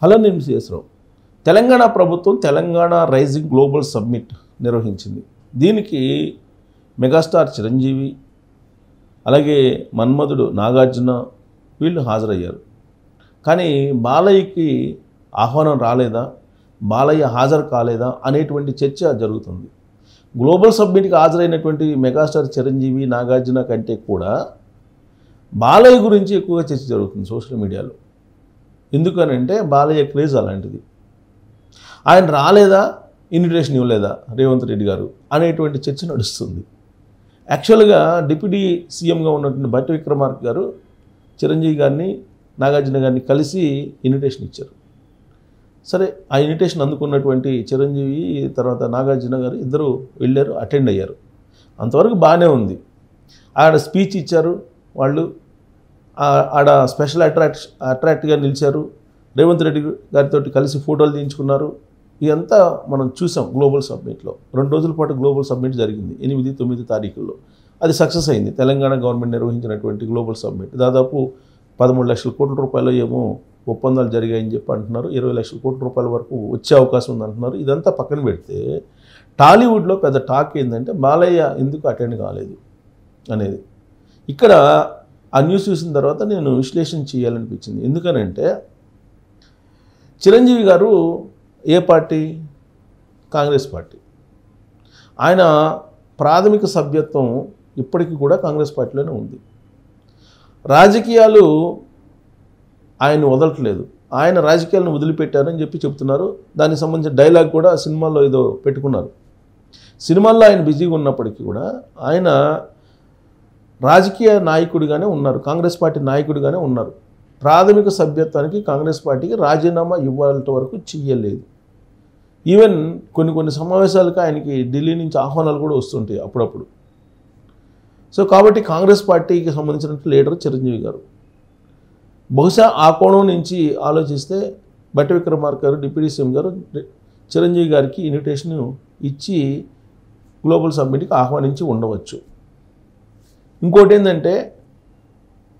అలానే శ్రీనివాసరావు. తెలంగాణ ప్రభుత్వం Telangana rising global summit నిర్వహించింది. దీనికి మెగాస్టార్ చిరంజీవి, అలాగే మన్మధుడు నాగార్జున వీళ్ళు హాజరయ్యారు. కానీ బాలయ్యకి ఆహ్వానం రాలేదా, బాలయ్య హాజరు కాలేదా అనేటువంటి చర్చ జరుగుతుంది. గ్లోబల్ సబ్మిట్కి హాజరైనటువంటి మెగాస్టార్ చిరంజీవి, నాగార్జున కంటే కూడా బాలయ్య గురించి ఎక్కువగా చర్చ జరుగుతుంది సోషల్ మీడియాలో. ఎందుకనంటే బాలయ్య క్రేజ్ అలాంటిది. ఆయన రాలేదా, ఇన్విటేషన్ ఇవ్వలేదా రేవంత్ రెడ్డి గారు అనేటువంటి చర్చ నడుస్తుంది. యాక్చువల్గా డిప్యూటీ సీఎంగా ఉన్నటువంటి భట్టి విక్రమార్క గారు చిరంజీవి గారిని, నాగార్జున గారిని కలిసి ఇన్విటేషన్ ఇచ్చారు. సరే, ఆ ఇన్విటేషన్ అందుకున్నటువంటి చిరంజీవి తర్వాత నాగార్జున గారు ఇద్దరు వెళ్ళారు, అటెండ్ అయ్యారు. అంతవరకు బాగానే ఉంది. ఆడ స్పీచ్ ఇచ్చారు, వాళ్ళు ఆడ స్పెషల్ అట్రాక్ట్గా నిలిచారు. రేవంత్ రెడ్డి గారితో కలిసి ఫోటోలు తీయించుకున్నారు. ఇదంతా మనం చూసాం గ్లోబల్ సబ్మిట్లో. 2 రోజుల పాటు గ్లోబల్ సబ్మిట్ జరిగింది 8, 9 తారీఖుల్లో. అది సక్సెస్ అయింది. తెలంగాణ గవర్నమెంట్ నిర్వహించినటువంటి గ్లోబల్ సబ్మిట్ దాదాపు 13 లక్షల కోట్ల రూపాయలు ఏమో ఒప్పందాలు జరిగాయని చెప్పి అంటున్నారు. 20 లక్షల కోట్ల రూపాయల వరకు వచ్చే అవకాశం ఉందంటున్నారు. ఇదంతా పక్కన పెడితే టాలీవుడ్లో పెద్ద టాక్ ఏంటంటే బాలయ్య ఎందుకు అటెండ్ కాలేదు అనేది. ఇక్కడ ఆ న్యూస్ చూసిన తర్వాత నేను విశ్లేషణ చేయాలనిపించింది. ఎందుకనంటే చిరంజీవి గారు ఏ పార్టీ? కాంగ్రెస్ పార్టీ. ఆయన ప్రాథమిక సభ్యత్వం ఇప్పటికీ కూడా కాంగ్రెస్ పార్టీలోనే ఉంది. రాజకీయాలు ఆయన వదలట్లేదు. ఆయన రాజకీయాలను వదిలిపెట్టారని చెప్పి చెప్తున్నారు. దానికి సంబంధించిన డైలాగ్ కూడా సినిమాల్లో ఏదో పెట్టుకున్నారు. సినిమాల్లో ఆయన బిజీగా ఉన్నప్పటికీ కూడా ఆయన రాజకీయ నాయకుడిగానే ఉన్నారు, కాంగ్రెస్ పార్టీ నాయకుడిగానే ఉన్నారు. ప్రాథమిక సభ్యత్వానికి కాంగ్రెస్ పార్టీకి రాజీనామా ఇవ్వాలంత వరకు చెయ్యలేదు. ఈవెన్ కొన్ని సమావేశాలకు ఆయనకి ఢిల్లీ నుంచి ఆహ్వానాలు కూడా వస్తుంటాయి అప్పుడప్పుడు. సో కాబట్టి కాంగ్రెస్ పార్టీకి సంబంధించిన లీడర్ చిరంజీవి గారు. బహుశా ఆ కోణం నుంచి ఆలోచిస్తే భట్టి విక్రమార్క గారు, డిప్యూటీ సీఎం గారు చిరంజీవి గారికి ఇన్విటేషన్ ఇచ్చి గ్లోబల్ సబ్మిట్కి ఆహ్వానించి ఉండవచ్చు. ఇంకోటి ఏంటంటే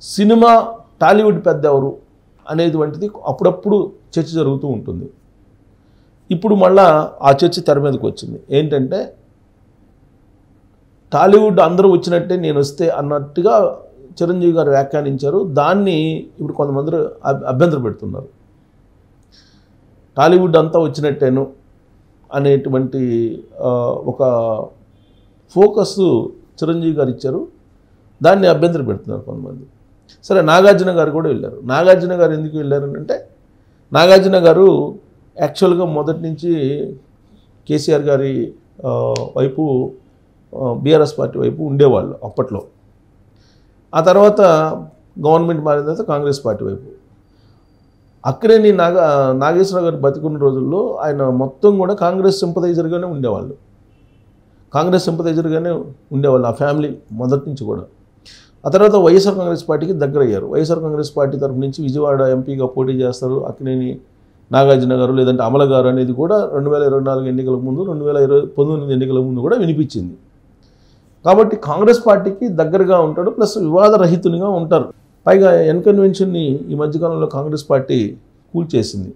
సినిమా టాలీవుడ్ పెద్ద ఎవరు అనేటువంటిది అప్పుడప్పుడు చర్చ జరుగుతూ ఉంటుంది. ఇప్పుడు మళ్ళా ఆ చర్చ తెర మీదకి వచ్చింది. ఏంటంటే టాలీవుడ్ అందరూ వచ్చినట్టే నేను వస్తే అన్నట్టుగా చిరంజీవి గారు వ్యాఖ్యానించారు. దాన్ని ఇప్పుడు కొంతమంది అభ్యంతర పెడుతున్నారు. టాలీవుడ్ అంతా వచ్చినట్టేను అనేటువంటి ఒక ఫోకస్ చిరంజీవి గారు ఇచ్చారు. దాన్ని అభ్యంతర పెడుతున్నారు కొంతమంది. సరే, నాగార్జున గారు కూడా వెళ్ళారు. నాగార్జున గారు ఎందుకు వెళ్ళారు అంటే నాగార్జున గారు యాక్చువల్గా మొదటి నుంచి కేసీఆర్ గారి వైపు, బీఆర్ఎస్ పార్టీ వైపు ఉండేవాళ్ళు అప్పట్లో. ఆ తర్వాత గవర్నమెంట్ మారిన తర్వాత కాంగ్రెస్ పార్టీ వైపు. అక్కడేని నాగేశ్వరరావు గారు బతికున్న రోజుల్లో ఆయన మొత్తం కూడా కాంగ్రెస్ సింపథైజర్గానే ఉండేవాళ్ళు. ఆ ఫ్యామిలీ మొదటి నుంచి కూడా. ఆ తర్వాత వైఎస్ఆర్ కాంగ్రెస్ పార్టీకి దగ్గర అయ్యారు. వైఎస్ఆర్ కాంగ్రెస్ పార్టీ తరఫు నుంచి విజయవాడ ఎంపీగా పోటీ చేస్తారు అక్కినేని నాగార్జున గారు, లేదంటే అమల గారు అనేది కూడా 2024 ఎన్నికల ముందు, 2019 ఎన్నికల ముందు కూడా వినిపించింది. కాబట్టి కాంగ్రెస్ పార్టీకి దగ్గరగా ఉంటాడు, ప్లస్ వివాదరహితునిగా ఉంటారు. పైగా ఎన్కన్వెన్షన్ని ఈ మధ్యకాలంలో కాంగ్రెస్ పార్టీ కూల్చేసింది.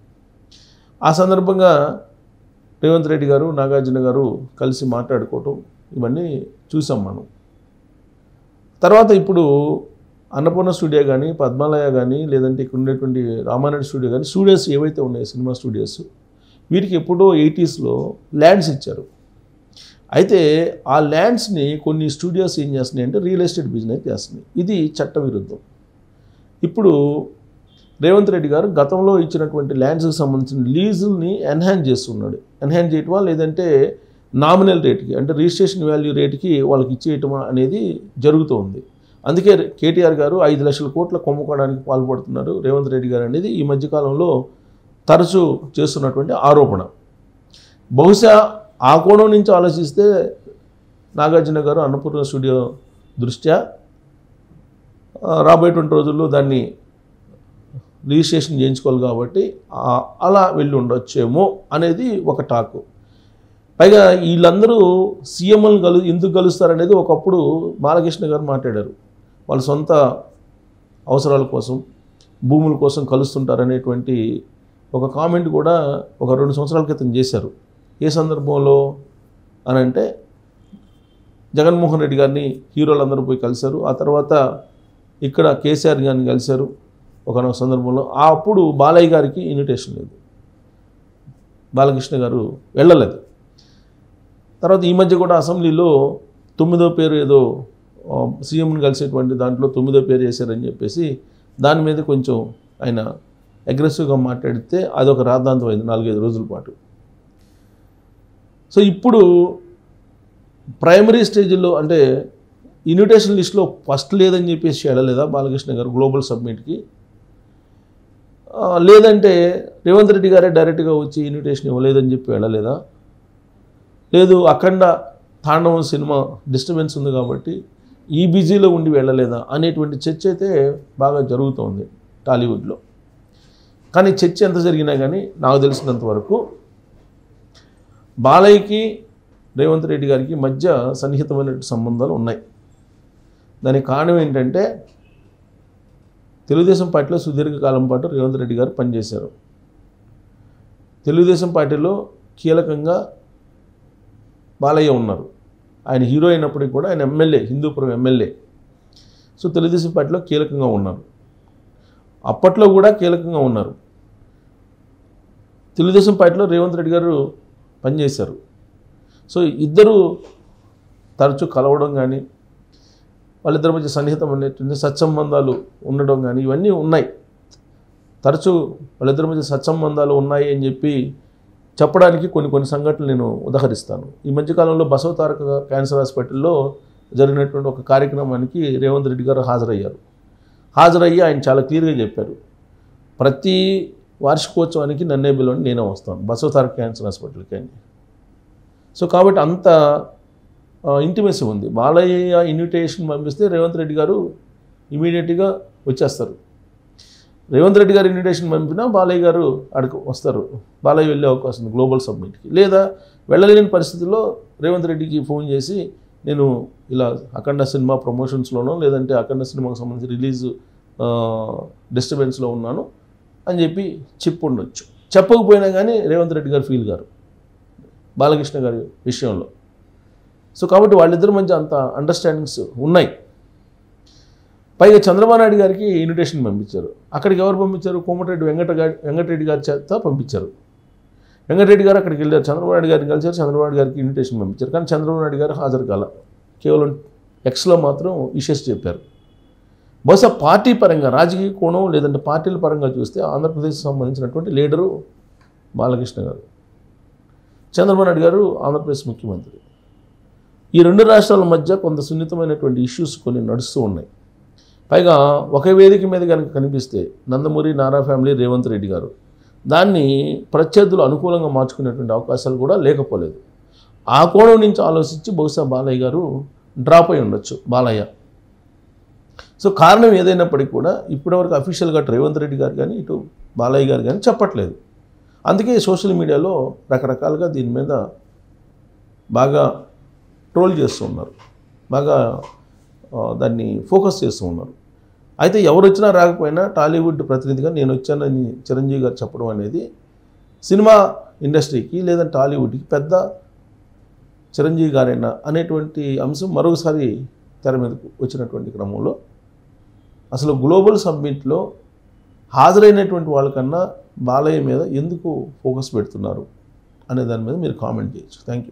ఆ సందర్భంగా రేవంత్ రెడ్డి గారు, నాగార్జున గారు కలిసి మాట్లాడుకోవటం ఇవన్నీ చూసాం మనం. తర్వాత ఇప్పుడు అన్నపూర్ణ స్టూడియో కానీ, పద్మాలయ కానీ, లేదంటే ఇక్కడ ఉండేటువంటి రామానాయుడు స్టూడియో కానీ, స్టూడియోస్ ఏవైతే ఉన్నాయో సినిమా స్టూడియోస్, వీటికి ఎప్పుడో 80sలో ల్యాండ్స్ ఇచ్చారు. అయితే ఆ ల్యాండ్స్ని కొన్ని స్టూడియోస్ ఏం చేస్తున్నాయి అంటే రియల్ ఎస్టేట్ బిజినెస్ చేస్తున్నాయి. ఇది చట్టవిరుద్ధం. ఇప్పుడు రేవంత్ రెడ్డి గారు గతంలో ఇచ్చినటువంటి ల్యాండ్స్కి సంబంధించిన లీజుల్ని ఎన్హాన్స్ చేస్తున్నాడు. ఎన్హాన్స్ చేయటమా, లేదంటే నామినల్ రేట్కి అంటే రిజిస్ట్రేషన్ వాల్యూ రేట్కి వాళ్ళకి ఇచ్చేయటమా అనేది జరుగుతుంది. అందుకే కేటీఆర్ గారు 5 లక్షల కోట్ల కుంభకోణానికి పాల్పడుతున్నారు రేవంత్ రెడ్డి గారు అనేది ఈ మధ్యకాలంలో తరచూ చేస్తున్నటువంటి ఆరోపణ. బహుశా ఆ కోణం నుంచి ఆలోచిస్తే నాగార్జున గారు అన్నపూర్ణ స్టూడియో దృష్ట్యా రాబోయేటువంటి రోజుల్లో దాన్ని రిజిస్ట్రేషన్ చేయించుకోవాలి కాబట్టి అలా వెళ్ళి ఉండొచ్చేమో అనేది ఒక టాకు. పైగా వీళ్ళందరూ సీఎంలను ఎందుకు కలుస్తారనేది ఒకప్పుడు బాలకృష్ణ గారు మాట్లాడారు. వాళ్ళ సొంత అవసరాల కోసం, భూముల కోసం కలుస్తుంటారనేటువంటి ఒక కామెంట్ కూడా ఒక 2 సంవత్సరాల క్రితం చేశారు. ఏ సందర్భంలో అని అంటే, జగన్మోహన్ రెడ్డి గారిని హీరోలందరూ పోయి కలిశారు. ఆ తర్వాత ఇక్కడ కేసీఆర్ గారిని కలిశారు ఒకనొక సందర్భంలో. అప్పుడు బాలయ్య గారికి ఇన్విటేషన్ లేదు, బాలకృష్ణ గారు వెళ్ళలేదు. తర్వాత ఈ మధ్య కూడా అసెంబ్లీలో 9వ పేరు ఏదో సీఎంని కలిసేటువంటి దాంట్లో 9వ పేరు వేశారని చెప్పేసి దాని మీద కొంచెం ఆయన అగ్రెసివ్గా మాట్లాడితే అదొక రాద్ధాంతం అయింది 4-5 రోజుల పాటు. సో ఇప్పుడు ప్రైమరీ స్టేజ్లో అంటే ఇన్విటేషన్ లిస్ట్లో ఫస్ట్ లేదని చెప్పేసి వెళ్ళలేదా బాలకృష్ణ గారు గ్లోబల్ సబ్మిట్కి? లేదంటే రేవంత్ రెడ్డి గారే డైరెక్ట్గా వచ్చి ఇన్విటేషన్ ఇవ్వలేదని చెప్పి వెళ్ళలేదా? లేదు అఖండ తాండవం సినిమా డిస్టర్బెన్స్ ఉంది కాబట్టి ఈ బిజీలో ఉండి వెళ్ళలేదా అనేటువంటి చర్చ అయితే బాగా జరుగుతోంది టాలీవుడ్లో. కానీ చర్చ ఎంత జరిగినా కానీ నాకు తెలిసినంత వరకు బాలయ్యకి రేవంత్ రెడ్డి గారికి మధ్య సన్నిహితమైన సంబంధాలు ఉన్నాయి. దానికి కారణం ఏంటంటే తెలుగుదేశం పార్టీలో సుదీర్ఘకాలం పాటు రేవంత్ రెడ్డి గారు పనిచేశారు. తెలుగుదేశం పార్టీలో కీలకంగా బాలయ్య ఉన్నారు. ఆయన హీరో అయినప్పటికీ కూడా ఆయన MLA, Hindupur MLA. So Telugu Desam పార్టీలో కీలకంగా ఉన్నారు, అప్పట్లో కూడా కీలకంగా ఉన్నారు. తెలుగుదేశం పార్టీలో రేవంత్ రెడ్డి గారు పనిచేశారు. సో ఇద్దరు తరచూ కలవడం కానీ, వాళ్ళిద్దరి మధ్య సన్నిహితం అనేటువంటి సత్సంబంధాలు ఉండడం కానీ ఇవన్నీ ఉన్నాయి. తరచూ వాళ్ళిద్దరి మధ్య సత్సంబంధాలు ఉన్నాయి అని చెప్పి చెప్పడానికి కొన్ని సంఘటనలు నేను ఉదహరిస్తాను. ఈ మధ్యకాలంలో బసవతారక క్యాన్సర్ హాస్పిటల్లో జరిగినటువంటి ఒక కార్యక్రమానికి రేవంత్ రెడ్డి గారు హాజరయ్యి ఆయన చాలా క్లియర్గా చెప్పారు, ప్రతి వార్షికోత్సవానికి నన్నే పిలవండి, నేనే వస్తాను బసవతారక క్యాన్సర్ హాస్పిటల్కి అని. సో కాబట్టి అంత ఇంటిమేసీ ఉంది. బాలయ్య ఇన్విటేషన్ పంపిస్తే రేవంత్ రెడ్డి గారు ఇమీడియట్గా వచ్చేస్తారు. రేవంత్ రెడ్డి గారు ఇన్విటేషన్ పంపినా బాలయ్య గారు అక్కడికి వస్తారు. బాలయ్య వెళ్ళే అవకాశం ఉంది గ్లోబల్ సబ్మిట్కి. లేదా వెళ్ళలేని పరిస్థితుల్లో రేవంత్ రెడ్డికి ఫోన్ చేసి నేను ఇలా అఖండ సినిమా ప్రమోషన్స్లోనో లేదంటే అఖండ సినిమాకు సంబంధించి రిలీజ్ డిస్టర్బెన్స్లో ఉన్నాను అని చెప్పి చెప్పుండొచ్చు. చెప్పకపోయినా కానీ రేవంత్ రెడ్డి గారు ఫీల్ గారు బాలకృష్ణ గారి విషయంలో. సో కాబట్టి వాళ్ళిద్దరి మధ్య అంత అండర్స్టాండింగ్స్ ఉన్నాయి. పైగా చంద్రబాబు నాయుడు గారికి ఇన్విటేషన్ పంపించారు. అక్కడికి ఎవరు పంపించారు? కోమటిరెడ్డి వెంకటరెడ్డి గారి చేత పంపించారు. వెంకటరెడ్డి గారు అక్కడికి వెళ్ళారు, చంద్రబాబు నాయుడు గారిని కలిసారు, చంద్రబాబు నాయుడు గారికి ఇన్విటేషన్ పంపించారు. కానీ చంద్రబాబు నాయుడు గారు హాజరు కాల, కేవలం ఎక్స్లో మాత్రం విషెస్ చెప్పారు. బహుశా పార్టీ పరంగా, రాజకీయ కోణం లేదంటే పార్టీల పరంగా చూస్తే ఆంధ్రప్రదేశ్కి సంబంధించినటువంటి లీడరు బాలకృష్ణ గారు, చంద్రబాబు నాయుడు గారు ఆంధ్రప్రదేశ్ ముఖ్యమంత్రి. ఈ 2 రాష్ట్రాల మధ్య కొంత సున్నితమైనటువంటి ఇష్యూస్ కొన్ని నడుస్తూ ఉన్నాయి. పైగా ఒక వేదిక మీద కనుక కనిపిస్తే నందమూరి, నారా ఫ్యామిలీ, రేవంత్ రెడ్డి గారు దాన్ని ప్రత్యర్థులు అనుకూలంగా మార్చుకునేటువంటి అవకాశాలు కూడా లేకపోలేదు. ఆ కోణం నుంచి ఆలోచించి బహుశా బాలయ్య గారు డ్రాప్ అయి ఉండొచ్చు బాలయ్య. సో కారణం ఏదైనప్పటికీ కూడా ఇప్పటివరకు అఫీషియల్గా రేవంత్ రెడ్డి గారు కానీ ఇటు బాలయ్య గారు కానీ చెప్పట్లేదు. అందుకే సోషల్ మీడియాలో రకరకాలుగా దీని మీద బాగా ట్రోల్ చేస్తూ ఉన్నారు, బాగా దాన్ని ఫోకస్ చేస్తూ ఉన్నారు. అయితే ఎవరు వచ్చినా రాకపోయినా టాలీవుడ్ ప్రతినిధిగా నేను వచ్చానని చిరంజీవి గారు చెప్పడం అనేది సినిమా ఇండస్ట్రీకి లేదా టాలీవుడ్కి పెద్ద చిరంజీవి గారైనా అనేటువంటి అంశం మరొకసారి తెర మీదకు వచ్చినటువంటి క్రమంలో అసలు గ్లోబల్ సబ్మిట్లో హాజరైనటువంటి వాళ్ళకన్నా బాలయ్య మీద ఎందుకు ఫోకస్ పెడుతున్నారు అనే దాని మీద మీరు కామెంట్ చేయొచ్చు. Thank you.